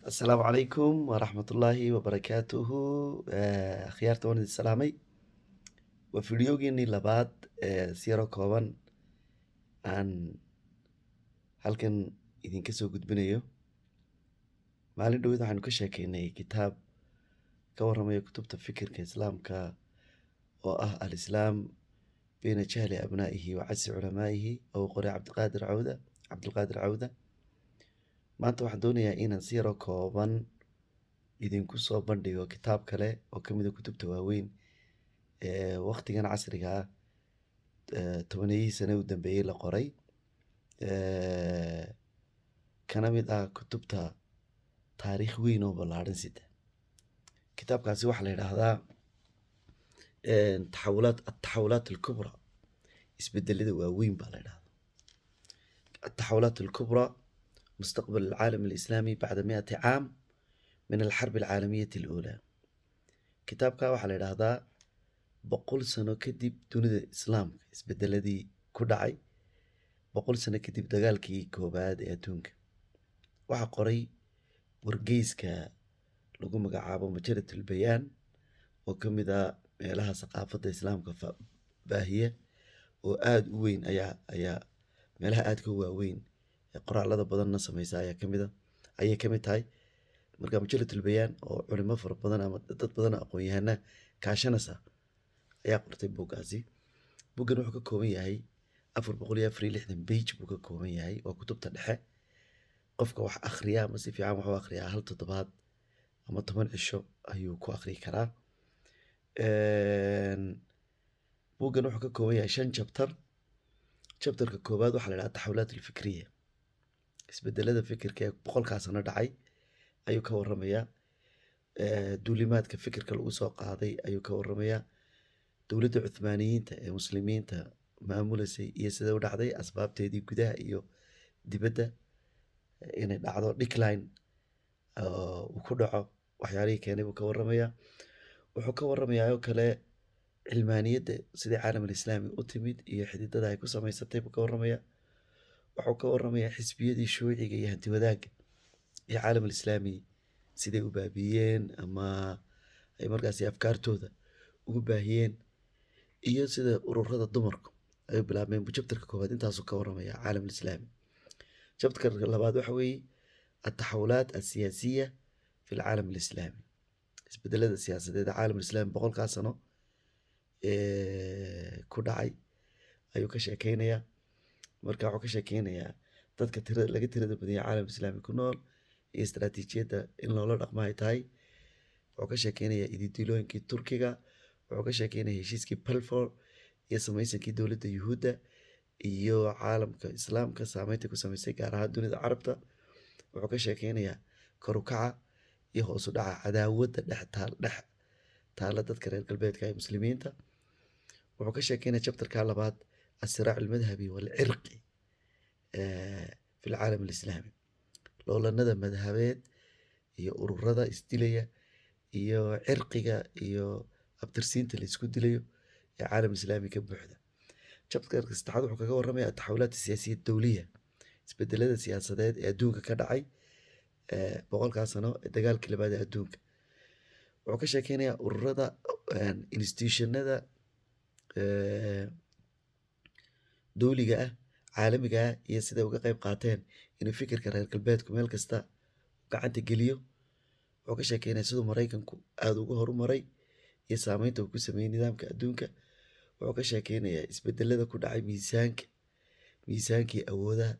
السلام عليكم ورحمة الله وبركاته. akhyaarta waan idin salaamay. waa fideogeenii labaad si yaroo kooban aan halkan idinka soo gudbinayo. maalin dhaweyd waxaanu ka sheekeynay kitaab ka warramaya kutubta fikirka islaamka oo ah alislaam bayna jahli abnaa'ihi wa casi culamaa'ihi oo qoray cabdulqaadir cawda. maanta waxaan doonayaa inaan si yaroo kooban idinku soo bandhigo kitaab kale oo ka mid a kutubta waaweyn waqtigan casriga ah 10 sano u dambeeyey la qoray, kana mid ah kutubta taariikh weyn oo ballaaran sida. kitaabkaasi waxaa la yidhaahdaa ataxawulaat alkubra, isbedelada waaweyn baa la yidhahdaa. ataxawulaat alkubra mustaqbal alcaalam alislaami bacda 100 caam min alxarb alcaalamiyati aluulaa. kitaabka waxaa la yidhaahdaa 100 sano kadib dunida islaamka isbedeladii ku dhacay, 100 sano kadib dagaalkii koobaad ee adduunka. waxaa qoray wargeyska lagu magacaabo majalat ulbayaan oo ka mid ah meelaha saqaafadda islaamka baahiya oo aada u weyn ayaa meelaha aadka u waaweyn ee qoraalada badanna sameysa ayay ka mid tahay. marka majalat ulbayaan oo culimo fara badan ama dad badan aqoon-yahana kaashanaysa ayaa qortay buuggaasi. buuggan wuxuu ka kooban yahay 464 page buu ka kooban yahay. waa kutubta dhexe. qofka wax akhriya ama si fiican wax u akhriyaa 1 toddobaad ama 10 cisho ayuu ku akhri karaa. buuggan wuxuu ka kooban yahay 5 chapter. chapterka koobaad waxaa la yidhaha taxawulaat alfikriya, isbedelada fikirka ee 100 sano dhacay ayuu ka warramayaa. duulimaadka fikirka lagu soo qaaday ayuu ka warramayaa. dowladda cuthmaaniyiinta ee muslimiinta maamulasay iyo sida u dhacday, asbaabteedii gudaha iyo dibadda, inay dhacdo decline uu ku dhaco, waxyaalihii keenay buu ka warramayaa. wuxuu ka warramayaa oo kale cilmaaniyadda sidii caalam alislaami u timid iyo xididada ay ku samaysatay buu ka warramayaa. wuxuu ka warramayaa xisbiyadii shuuciga iyo hanti wadaagga iyo caalam alislaami siday u baabiyeen ama ay markaasi afkaartooda ugu baahiyeen, iyo sida ururada dumarku ay bilaabmeen buu chapterka koobaad intaasuu ka warramayaa caalam alislaami. chapterka labaad waxa weeye ataxawulaat alsiyaasiya fi alcaalam alislaami, isbedelada siyaasadeed ee caalam alislaami 100 sano ku dhacay ayuu ka sheekeynayaa. marka wuxuu ka sheekeynayaa dadka laga tirada badanya caalam islaami ku nool iyo istaraatiijiyadda in loola dhaqmo ay tahay. wuxuu ka sheekeynayaa ididilooyinkii turkiga, wuxuu ka sheekeynayaa heshiiskii balfour iyo samaysankii dowladda yuhuudda iyo caalamka islaamka saameynta ku samaysay gaar ahaan dunida carabta. wuxuu ka sheekeynayaa kor u kaca iyo hoos u dhaca cadaawadda dhex taala dadka reer galbeedka ee muslimiinta. wuxuu ka sheekeynaya chapterka labaad asiraac almadhabi waalcirqi fi alcaalam alislaami, loolanada madhabeed iyo ururada isdilaya iyo cirqiga iyo abtirsiinta la isku dilayo ee caalam islaami ka buuxda. chapterka saddexaad wuxuu kaga warramaya ataxawulaat asiyaasiya dowliya, isbedelada siyaasadeed ee adduunka ka dhacay 100 sano ee dagaalkii labaad ee adduunka. wuxuu ka sheekeynayaa ururada institutionada dowliga ah caalamiga ah iyo siday uga qayb qaateen inuu fikirka reer galbeedku meel kasta gacanta geliyo. wuxuu ka sheekeynaya siduu maraykanku aada uga horumaray iyo saameynta uu ku sameeyey nidaamka adduunka. wuxuu ka sheekeynayaa isbedelada ku dhacay miisaankii awoodaha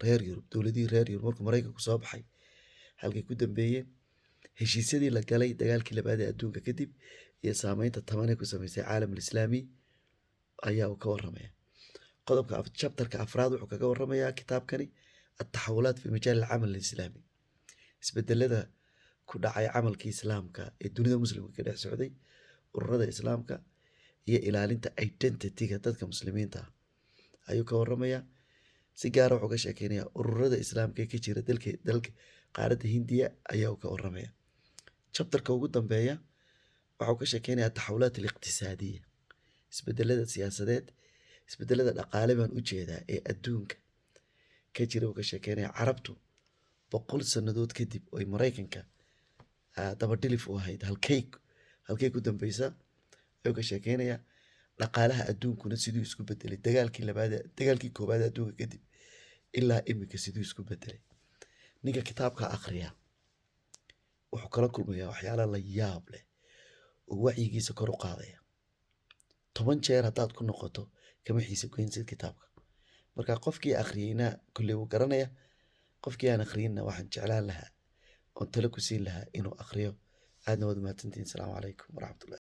reer yurub, dowladihii reer yurub markuu maraykanku soo baxay halkay ku dambeeyeen, heshiisyadii la galay dagaalkii labaad ee adduunka kadib iyo saameynta tabanay ku samaysay caalam alislaami ayaa uu ka warramaya. chapterka afraad wuxuu kaga warramayaa kitaabkani ataxawulaat fi majaal alcamal alislaami, isbedelada ku dhacay camalkii islaamka ee dunida muslimka ka dhex socday, ururada islaamka iyo ilaalinta identityga dadka muslimiinta ah ayuu ka warramayaa. si gaara wuxuu ka sheekeynayaa ururada islaamka ee ka jira dalka qaaradda hindiya ayaa uu ka warramaya. chapterka ugu dambeeya waxuu ka sheekeynayaa ataxawulaat aliqtisaadiya, isbedelada siyaasadeed, isbedelada dhaqaale baan u jeedaa ee adduunka ka jira. uu ka sheekeynaya carabtu 100 sannadood kadib oy maraykanka dabadhilif u ahayd halkay ku dambaysa ayuu ka sheekeynaya dhaqaalaha adduunkuna siduu isku bedelay dagaalkii koowaad adduunka kadib ilaa imika siduu isku bedelay. ninka kitaabka akhriya wuxuu kala kulmayaa waxyaala la yaab leh oo wacyigiisa kor u qaadaya. 10 jeer haddaad ku noqoto kama xiisa goynsid kitaabka. marka qofkii akhriyeyna kolley wuu garanaya, qofkii aan akhriyinna waxaan jeclaan lahaa oon talo ku siin lahaa inuu akhriyo. aadna waad mahadsantihiin. asalaamu calaykum waraxmatullahi